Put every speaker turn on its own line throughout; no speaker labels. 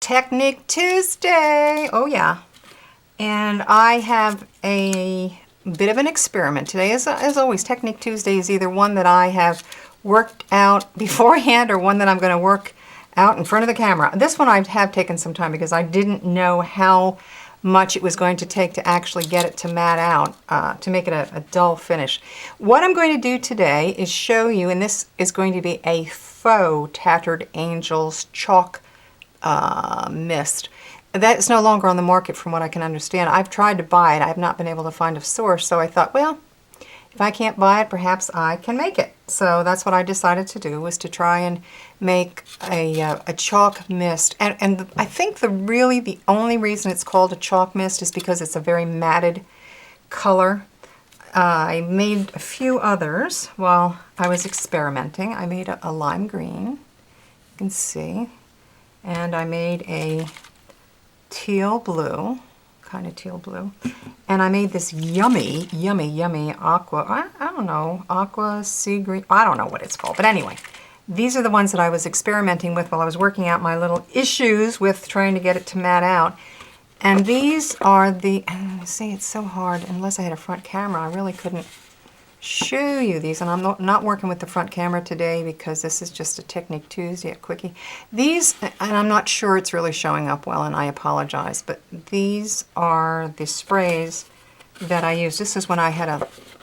Technique Tuesday. Oh yeah. And I have a bit of an experiment today. As always, Technique Tuesday is either one that I have worked out beforehand or one that I'm going to work out in front of the camera. This one I have taken some time because I didn't know how much it was going to take to actually get it to mat out, to make it a dull finish. What I'm going to do today is show you, and this is going to be a faux Tattered Angels chalk mist. That is no longer on the market from what I can understand. I've tried to buy it. I have not been able to find a source, so I thought, well, if I can't buy it, perhaps I can make it. So that's what I decided to do, was to try and make a chalk mist. And I think the only reason it's called a chalk mist is because it's a very matted color. I made a few others while I was experimenting. I made a lime green, you can see. And I made a teal blue, kind of teal blue. And I made this yummy, yummy, yummy aqua, I don't know, aqua, sea green, I don't know what it's called. But anyway, these are the ones that I was experimenting with while I was working out my little issues with trying to get it to mat out. And these are the, see, it's so hard, unless I had a front camera, I really couldn't show you these. And I'm not working with the front camera today because this is just a Technique Tuesday, a quickie. These, and I'm not sure it's really showing up well, and I apologize, but these are the sprays that I use. This is when I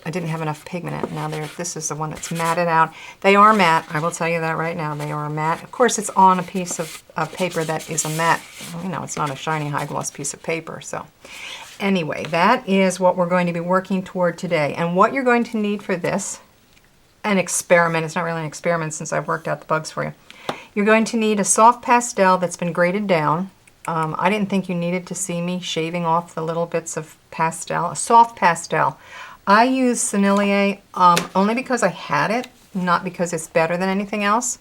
didn't have enough pigment in it. Now this is the one that's matted out. They are matte, I will tell you that right now. They are matte. Of course, it's on a piece of paper that is a matte, you know, it's not a shiny high gloss piece of paper, so. Anyway, that is what we're going to be working toward today. And what you're going to need for this, an experiment, it's not really an experiment since I've worked out the bugs for you. You're going to need a soft pastel that's been graded down. I didn't think you needed to see me shaving off the little bits of pastel, a soft pastel. I use Sennelier only because I had it, not because it's better than anything else.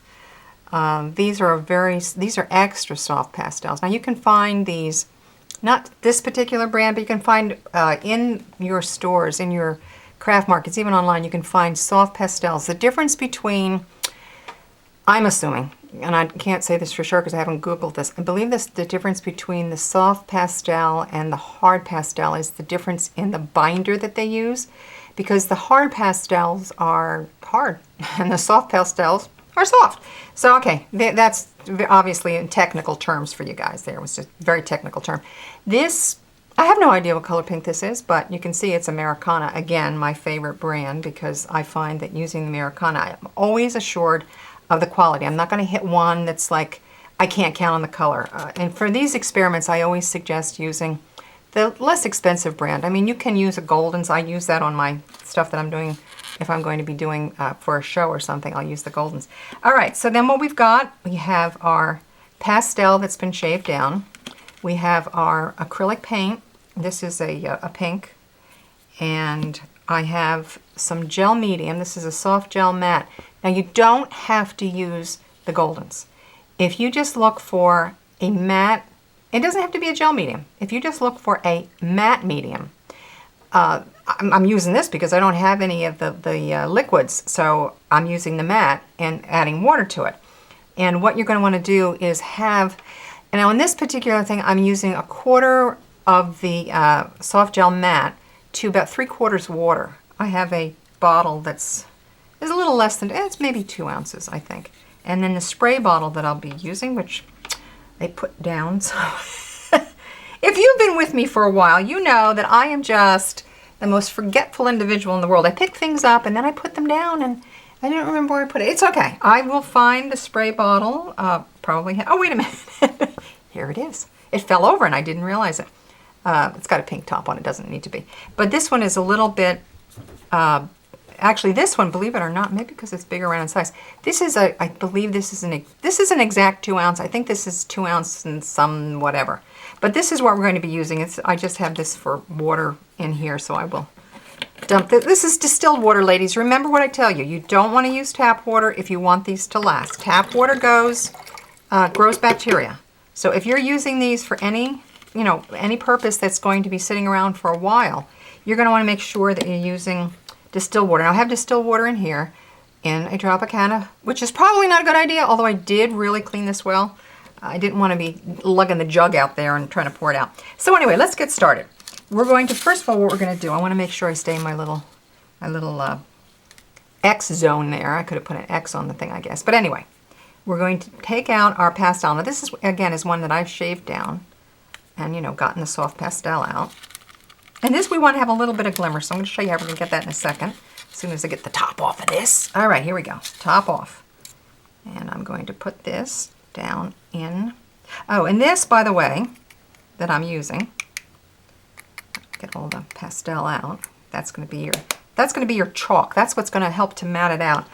These are extra soft pastels. Now you can find these, not this particular brand, but you can find in your stores, in your craft markets, even online, you can find soft pastels. The difference between, I'm assuming, and I can't say this for sure because I haven't Googled this, I believe the difference between the soft pastel and the hard pastel is the difference in the binder that they use, because the hard pastels are hard and the soft pastels are soft. So, okay, that's obviously in technical terms for you guys there. It was just a very technical term. This, I have no idea what color pink this is, but you can see it's Americana. Again, my favorite brand, because I find that using the Americana, I'm always assured of the quality. I'm not going to hit one that's like, I can't count on the color. And for these experiments, I always suggest using the less expensive brand. I mean, you can use a Golden's. I use that on my stuff that I'm doing. If I'm going to be doing for a show or something, I'll use the Golden's. All right, so then what we've got, we have our pastel that's been shaved down. We have our acrylic paint. This is a pink. And I have some gel medium. This is a soft gel matte. Now you don't have to use the Golden's. If you just look for a matte, it doesn't have to be a gel medium. If you just look for a matte medium, I'm using this because I don't have any of the liquids, so I'm using the matte and adding water to it. And what you're going to want to do is have, and now in this particular thing, I'm using a quarter of the soft gel matte to about 3/4 water. I have a bottle that's a little less than, it's maybe 2 ounces, I think. And then the spray bottle that I'll be using, which they put down. So if you've been with me for a while, you know that I am just the most forgetful individual in the world. I pick things up and then I put them down and I don't remember where I put it. It's okay. I will find the spray bottle. Probably, oh, wait a minute. Here it is. It fell over and I didn't realize it. It's got a pink top on it, doesn't need to be. But this one is a little bit, actually this one, believe it or not, maybe because it's bigger around in size. This is I believe this is an exact 2 ounce. I think this is 2 ounce and some whatever. But this is what we're going to be using. I just have this for water in here, so I will dump this. This is distilled water, ladies. Remember what I tell you. You don't want to use tap water if you want these to last. Tap water grows bacteria. So if you're using these for any purpose that's going to be sitting around for a while, you're going to want to make sure that you're using distilled water. Now I have distilled water in here in a Tropicana, which is probably not a good idea, although I did really clean this well. I didn't want to be lugging the jug out there and trying to pour it out. So anyway, let's get started. We're going to, first of all, what we're going to do, I want to make sure I stay in my little X zone there. I could have put an X on the thing, I guess. But anyway, we're going to take out our pastel. Now this is, again, is one that I've shaved down and, you know, gotten the soft pastel out. And this we want to have a little bit of glimmer, so I'm going to show you how we're going to get that in a second, as soon as I get the top off of this. All right, here we go, top off. And I'm going to put this down in, oh, and this, by the way, that I'm using, get all the pastel out, that's going to be your chalk. That's what's going to help to matte it out.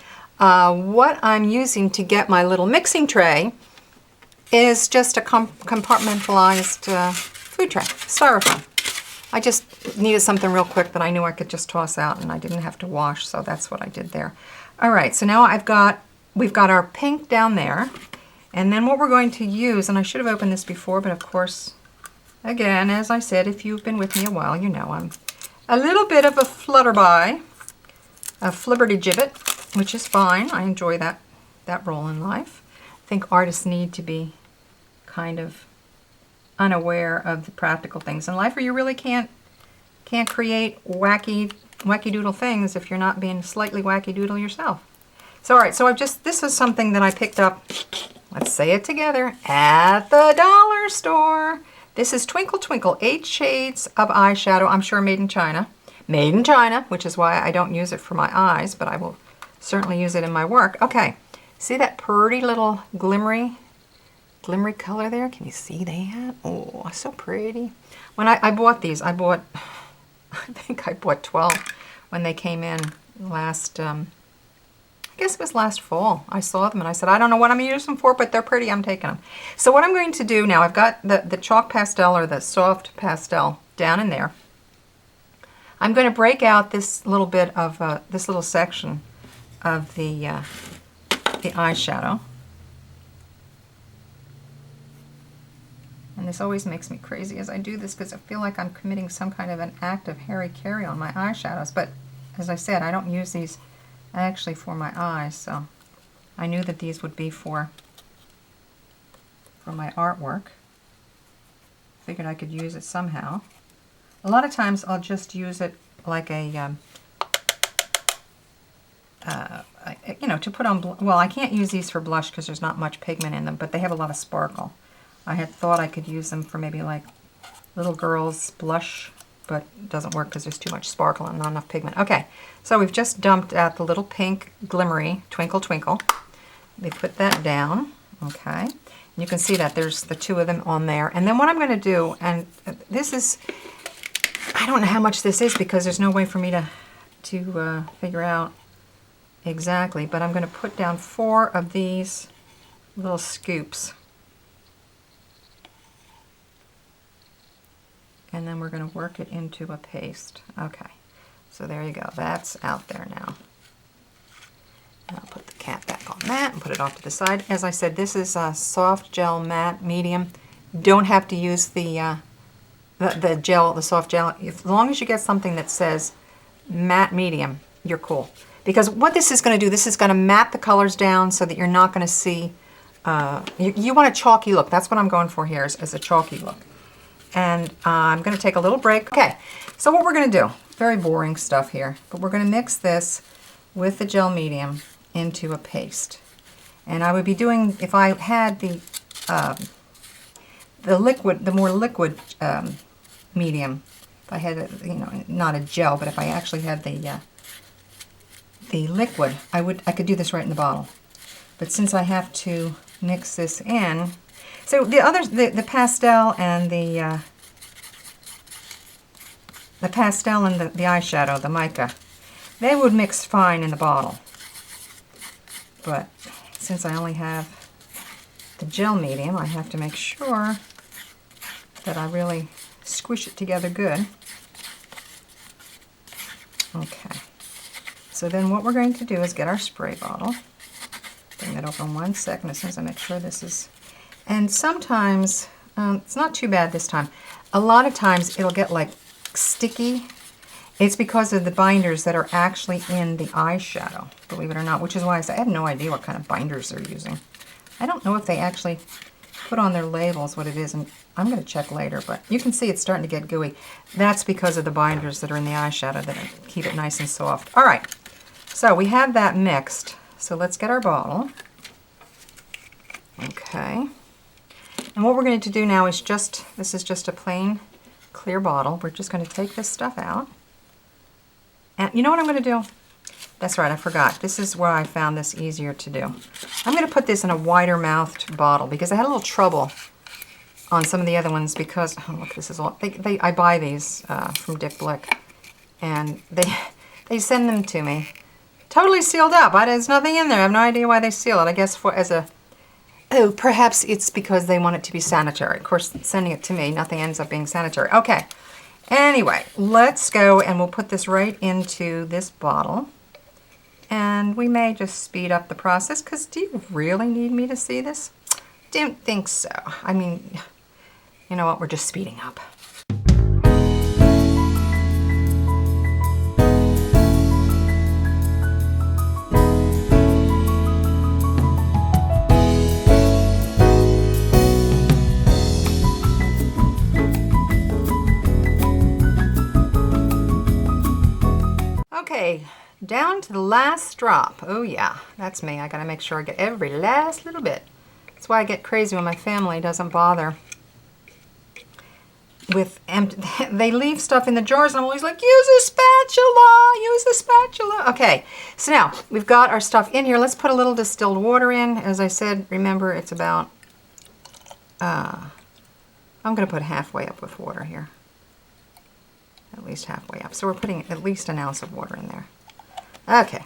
What I'm using to get my little mixing tray is just a compartmentalized food tray, styrofoam. I just needed something real quick that I knew I could just toss out and I didn't have to wash, so that's what I did there. All right, so now we've got our pink down there, and then what we're going to use, and I should have opened this before, but of course, again, as I said, if you've been with me a while, you know I'm a little bit of a flutterby, a flibberty-gibbet, which is fine. I enjoy that role in life. I think artists need to be kind of unaware of the practical things in life, or you really can't create wacky doodle things if you're not being slightly wacky doodle yourself. So all right, so this is something that I picked up, let's say it together, at the dollar store. This is Twinkle Twinkle 8 Shades of Eyeshadow. I'm sure made in China. Made in China, which is why I don't use it for my eyes, but I will certainly use it in my work. Okay, see that pretty little glimmery color there? Can you see that? Oh, so pretty. When I bought these, I think I bought 12 when they came in last, I guess it was last fall. I saw them and I said, I don't know what I'm going to use them for, but they're pretty, I'm taking them. So what I'm going to do now, I've got the chalk pastel or the soft pastel down in there. I'm going to break out this little bit of, this little section of the eyeshadow. And this always makes me crazy as I do this because I feel like I'm committing some kind of an act of hara-kiri on my eyeshadows. But as I said, I don't use these actually for my eyes, so I knew that these would be for my artwork. Figured I could use it somehow. A lot of times I'll just use it like a, you know, to put on, well, I can't use these for blush because there's not much pigment in them, but they have a lot of sparkle. I had thought I could use them for maybe like little girls blush, but it doesn't work because there's too much sparkle and not enough pigment. Okay, so we've just dumped out the little pink glimmery Twinkle Twinkle. We put that down, okay. And you can see that there's the two of them on there. And then what I'm going to do, and this is, I don't know how much this is because there's no way for me to figure out exactly, but I'm going to put down 4 of these little scoops. And then we're going to work it into a paste. Okay, so there you go. That's out there now. And I'll put the cap back on that and put it off to the side. As I said, this is a soft gel matte medium. Don't have to use the gel, the soft gel. As long as you get something that says matte medium, you're cool. Because what this is going to do, this is going to matte the colors down so that you're not going to see, you want a chalky look. That's what I'm going for here, is a chalky look. And I'm going to take a little break. Okay, so what we're going to do, very boring stuff here, but we're going to mix this with the gel medium into a paste. And I would be doing, if I had the liquid, the more liquid medium, if I had, you know, not a gel, but if I actually had the liquid, I could do this right in the bottle. But since I have to mix this in, so the others, the pastel and the eyeshadow, the mica, they would mix fine in the bottle. But since I only have the gel medium, I have to make sure that I really squish it together good. Okay. So then what we're going to do is get our spray bottle. Bring that over in 1 second as soon as I make sure this is. And sometimes, it's not too bad this time. A lot of times it'll get like sticky. It's because of the binders that are actually in the eyeshadow, believe it or not, which is why I have no idea what kind of binders they're using. I don't know if they actually put on their labels what it is, and I'm going to check later, but you can see it's starting to get gooey. That's because of the binders that are in the eyeshadow that keep it nice and soft. All right, so we have that mixed. So let's get our bottle. Okay. And what we're going to do now is this is just a plain clear bottle. We're just going to take this stuff out. And you know what I'm going to do? That's right, I forgot. This is where I found this easier to do. I'm going to put this in a wider mouthed bottle because I had a little trouble on some of the other ones because, oh look, this is all, I buy these from Dick Blick, and they send them to me totally sealed up. There's nothing in there. I have no idea why they seal it. I guess oh, perhaps it's because they want it to be sanitary. Of course, sending it to me, nothing ends up being sanitary. Okay, anyway, let's go and we'll put this right into this bottle. And we may just speed up the process because do you really need me to see this? Didn't think so. I mean, you know what, we're just speeding up. Okay, down to the last drop. Oh yeah, that's me. I gotta make sure I get every last little bit. That's why I get crazy when my family doesn't bother with they leave stuff in the jars and I'm always like, use a spatula, use a spatula. Okay, so now we've got our stuff in here. Let's put a little distilled water in. As I said, remember it's about, I'm gonna put halfway up with water here. At least halfway up. So we're putting at least an ounce of water in there. Okay.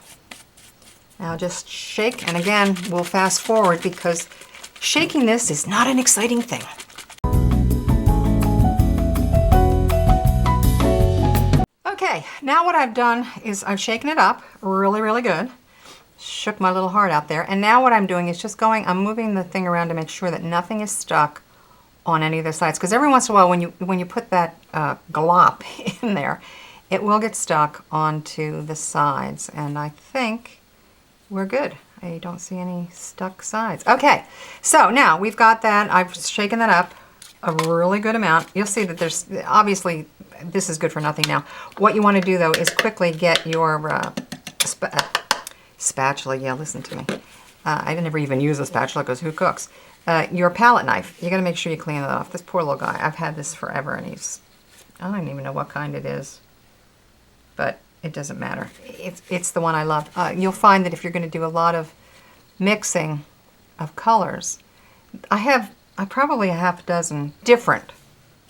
Now just shake, and again, we'll fast forward because shaking this is not an exciting thing. Okay, now what I've done is I've shaken it up really, really good. Shook my little heart out there. And now what I'm doing is just I'm moving the thing around to make sure that nothing is stuck on any of the sides, because every once in a while when you put that glop in there, it will get stuck onto the sides, and I think we're good. I don't see any stuck sides. Okay, so now we've got that. I've shaken that up a really good amount. You'll see that there's, obviously this is good for nothing now. What you want to do though is quickly get your spatula. Yeah, listen to me. I never even use a spatula because who cooks? Your palette knife, you got to make sure you clean it off. This poor little guy, I've had this forever and I don't even know what kind it is, but it doesn't matter. It's the one I love. You'll find that if you're going to do a lot of mixing of colors, I probably a half dozen different.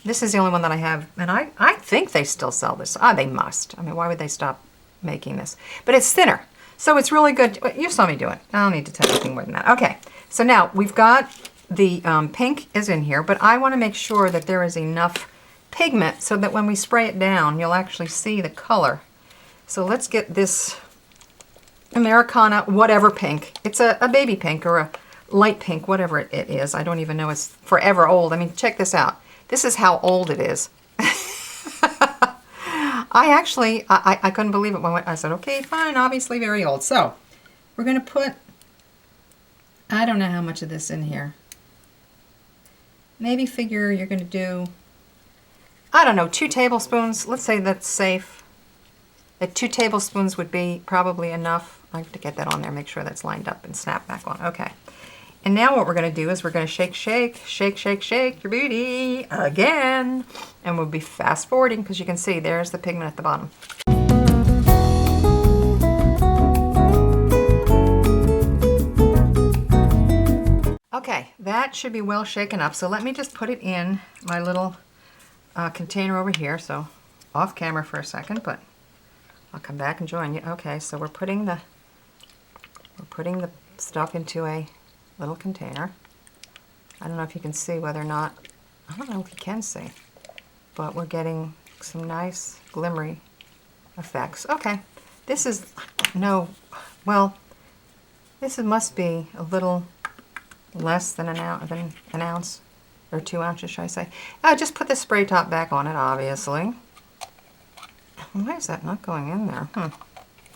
This is the only one that I have, and I think they still sell this. They must. I mean, why would they stop making this? But it's thinner, so it's really good. You saw me do it. I don't need to tell you anything more than that. Okay. So now we've got the pink is in here, but I want to make sure that there is enough pigment so that when we spray it down, you'll actually see the color. So let's get this Americana whatever pink. It's a baby pink or a light pink, whatever it is. I don't even know. It's forever old. I mean, check this out. This is how old it is. I couldn't believe it when I said, okay, fine, obviously very old. So we're going to put, I don't know how much of this in here. Maybe figure you're going to do, I don't know, 2 tablespoons. Let's say that's safe. That 2 tablespoons would be probably enough. I have to get that on there, make sure that's lined up and snap back on. Okay. And now what we're going to do is we're going to shake, shake, shake, shake, shake your booty again. And we'll be fast forwarding because you can see there's the pigment at the bottom. Okay, that should be well shaken up. So let me just put it in my little container over here. So off camera for a second, but I'll come back and join you. Okay, so we're putting the stuff into a little container. I don't know if you can see whether or not, I don't know if you can see, but we're getting some nice glimmery effects. Okay, this is, this must be a little less than an ounce, or 2 ounces, should I say. I just put the spray top back on it, obviously. Why is that not going in there?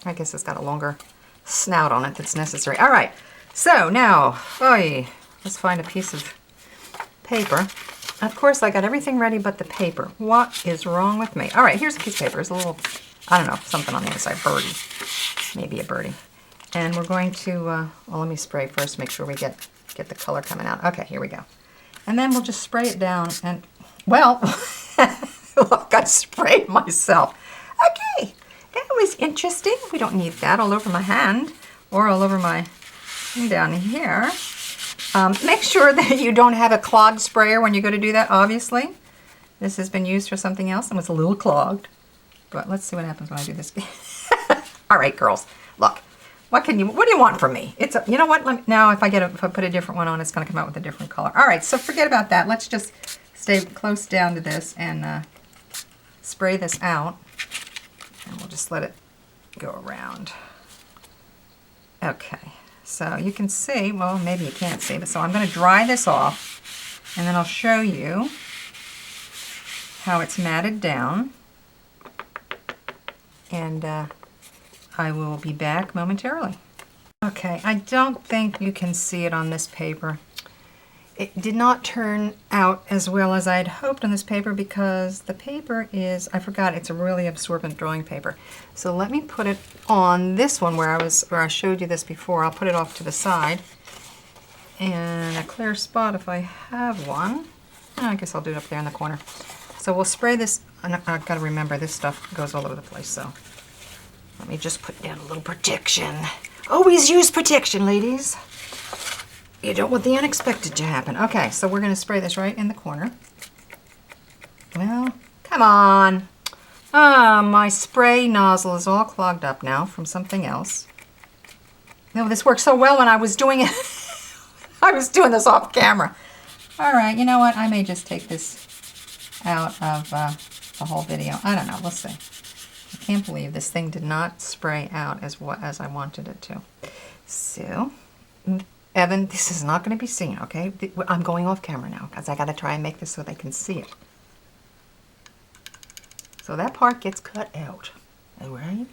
I guess it's got a longer snout on it that's necessary. All right, so now, let's find a piece of paper. Of course, I got everything ready but the paper. What is wrong with me? All right, here's a piece of paper. It's a little, I don't know, something on the inside, birdie. Maybe a birdie. And we're going to, well, let me spray first, make sure we get the color coming out. Okay, here we go. And then we'll just spray it down and, well, look, I sprayed myself. Okay, that was interesting. We don't need that all over my hand or all over my down here. Make sure that you don't have a clogged sprayer when you go to do that, obviously. This has been used for something else and was a little clogged. But let's see what happens when I do this. All right, girls, look. What do you want from me? It's a, you know what? Now, if I put a different one on, it's going to come out with a different color. All right, so forget about that. Let's just stay close down to this and spray this out, and we'll just let it go around. Okay, so you can see. Well, maybe you can't see, but so I'm going to dry this off, and then I'll show you how it's matted down, and I will be back momentarily. Okay, I don't think you can see it on this paper. It did not turn out as well as I'd hoped on this paper because the paper is, I forgot, it's a really absorbent drawing paper. So let me put it on this one where I showed you this before. I'll put it off to the side. And a clear spot if I have one. I guess I'll do it up there in the corner. So we'll spray this, and I've got to remember this stuff goes all over the place, so let me just put down a little protection. Always use protection, ladies. You don't want the unexpected to happen. Okay, so we're going to spray this right in the corner. Well, come on. My spray nozzle is all clogged up now from something else. No, this worked so well when I was doing it. I was doing this off camera. All right, you know what? I may just take this out of the whole video. I don't know. We'll see. I can't believe this thing did not spray out as I wanted it to. So, Evan, this is not going to be seen, okay? I'm going off camera now because I got to try and make this so they can see it. So that part gets cut out, all right?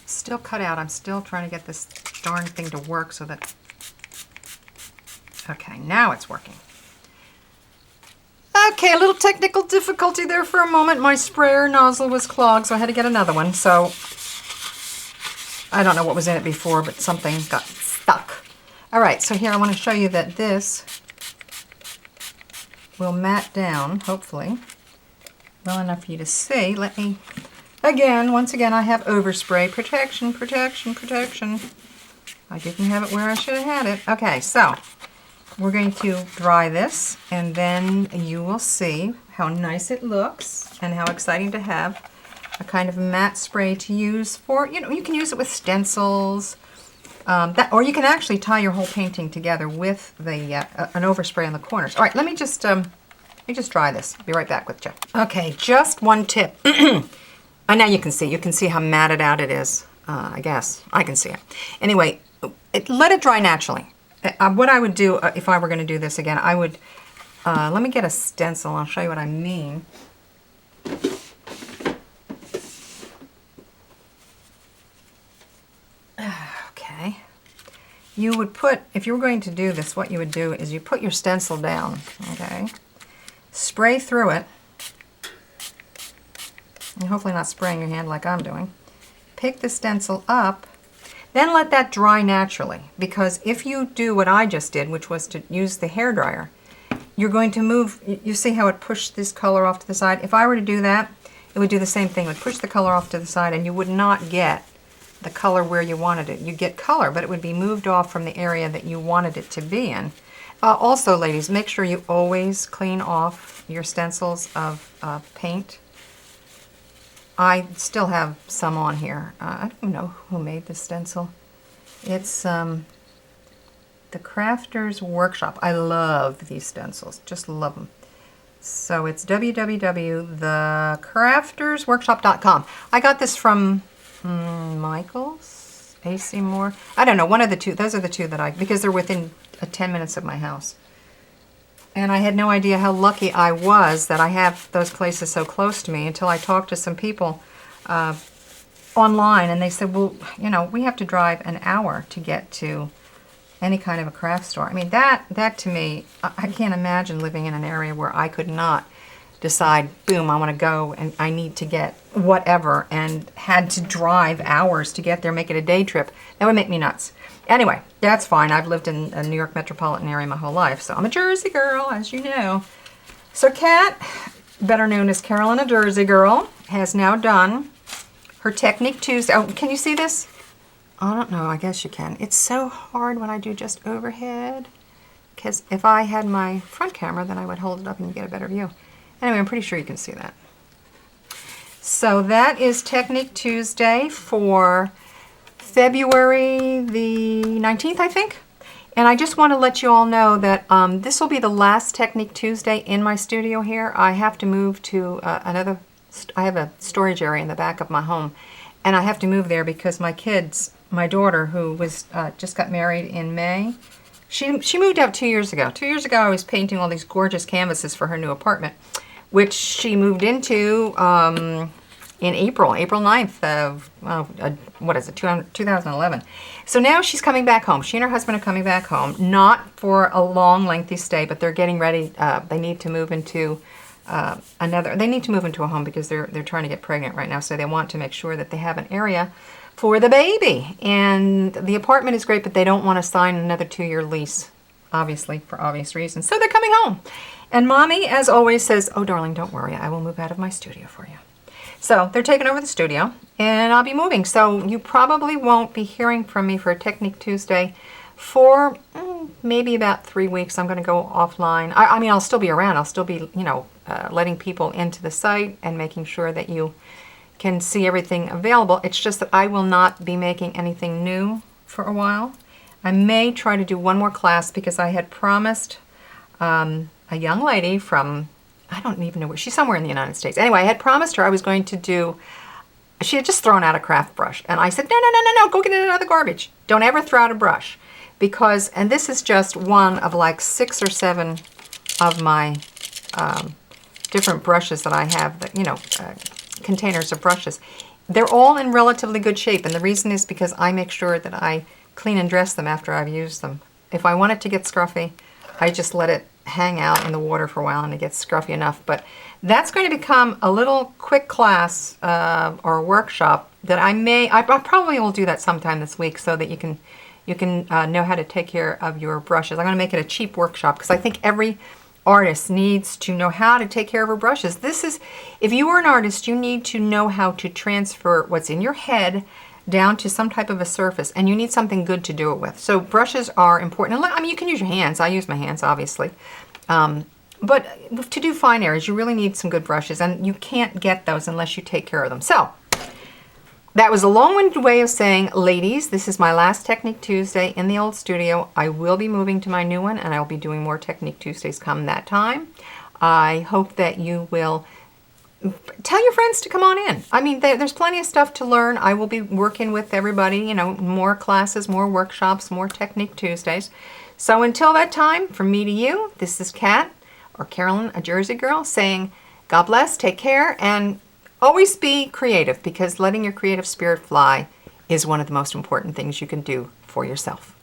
Still cut out. I'm still trying to get this darn thing to work so that... Okay, now it's working. Okay, a little technical difficulty there for a moment. My sprayer nozzle was clogged, so I had to get another one. So, I don't know what was in it before, but something got stuck. All right, so here I want to show you that this will mat down, hopefully, well enough for you to see. Let me... Again, once again, I have overspray. Protection, protection, protection. I didn't have it where I should have had it. Okay, so we're going to dry this, and then you will see how nice it looks and how exciting to have a kind of matte spray to use for, you know, you can use it with stencils, or you can actually tie your whole painting together with the an overspray on the corners. All right, let me just dry this. Be right back with you. Okay, just one tip. And now you can see how matted out it is. I guess I can see it. Anyway, let it dry naturally. What I would do if I were going to do this again, I would let me get a stencil. I'll show you what I mean. Okay. You would put, if you were going to do this, what you would do is you put your stencil down. Okay. Spray through it. And hopefully not spraying your hand like I'm doing. Pick the stencil up, then let that dry naturally. Because if you do what I just did, which was to use the hairdryer, you're going to move, you see how it pushed this color off to the side? If I were to do that, it would do the same thing. It would push the color off to the side and you would not get the color where you wanted it. You'd get color, but it would be moved off from the area that you wanted it to be in. Also, ladies, make sure you always clean off your stencils of paint. I still have some on here. I don't know who made this stencil. It's the Crafters Workshop. I love these stencils, just love them. So it's www.thecraftersworkshop.com. I got this from Michael's, AC Moore. I don't know, one of the two. Those are the two that because they're within 10 minutes of my house. And I had no idea how lucky I was that I have those places so close to me until I talked to some people online, and they said, well, you know, we have to drive an hour to get to any kind of a craft store. I mean, that to me, I can't imagine living in an area where I could not decide, boom, I want to go and I need to get whatever, and had to drive hours to get there, make it a day trip. That would make me nuts. Anyway, that's fine. I've lived in a New York metropolitan area my whole life, so I'm a Jersey girl, as you know. So Kat, better known as Carolyn, a Jersey girl, has now done her Technique Tuesday. Oh, can you see this? I don't know, I guess you can. It's so hard when I do just overhead, because if I had my front camera, then I would hold it up and you get a better view. Anyway, I'm pretty sure you can see that. So that is Technique Tuesday for February the 19th, I think. And I just want to let you all know that this will be the last Technique Tuesday in my studio here. I have to move to I have a storage area in the back of my home, and I have to move there because my kids, my daughter, who was just got married in May, she moved out 2 years ago. 2 years ago, I was painting all these gorgeous canvases for her new apartment, which she moved into in April 9th of, what is it, 2011. So now she's coming back home. She and her husband are coming back home, not for a long, lengthy stay, but they're getting ready. They need to move into they need to move into a home because they're trying to get pregnant right now, so they want to make sure that they have an area for the baby. And the apartment is great, but they don't want to sign another 2-year lease, obviously, for obvious reasons. So they're coming home. And Mommy, as always, says, oh, darling, don't worry. I will move out of my studio for you. So they're taking over the studio, and I'll be moving. So you probably won't be hearing from me for Technique Tuesday for maybe about 3 weeks. I'm going to go offline. I mean, I'll still be around. I'll still be, you know, letting people into the site and making sure that you can see everything available. It's just that I will not be making anything new for a while. I may try to do one more class because I had promised a young lady from, I don't even know where, she's somewhere in the United States. Anyway, I had promised her I was going to do, she had just thrown out a craft brush. And I said, no, go get it out of the garbage. Don't ever throw out a brush. Because, and this is just one of like 6 or 7 of my different brushes that I have, that, you know, containers of brushes. They're all in relatively good shape, and the reason is because I make sure that I clean and dress them after I've used them. If I want it to get scruffy, I just let it hang out in the water for a while and it gets scruffy enough. But that's going to become a little quick class or workshop that I probably will do that sometime this week so that you can know how to take care of your brushes. I'm going to make it a cheap workshop because I think every artist needs to know how to take care of her brushes. This is, if you are an artist, you need to know how to transfer what's in your head down to some type of a surface, and you need something good to do it with. So brushes are important. I mean, you can use your hands. I use my hands, obviously. But to do fine areas, you really need some good brushes, and you can't get those unless you take care of them. So that was a long-winded way of saying, ladies, this is my last Technique Tuesday in the old studio. I will be moving to my new one, and I'll be doing more Technique Tuesdays come that time. I hope that you will tell your friends to come on in. I mean, there's plenty of stuff to learn. I will be working with everybody, you know, more classes, more workshops, more Technique Tuesdays. So until that time, from me to you, this is Kat, or Carolyn, a Jersey girl, saying God bless, take care, and always be creative, because letting your creative spirit fly is one of the most important things you can do for yourself.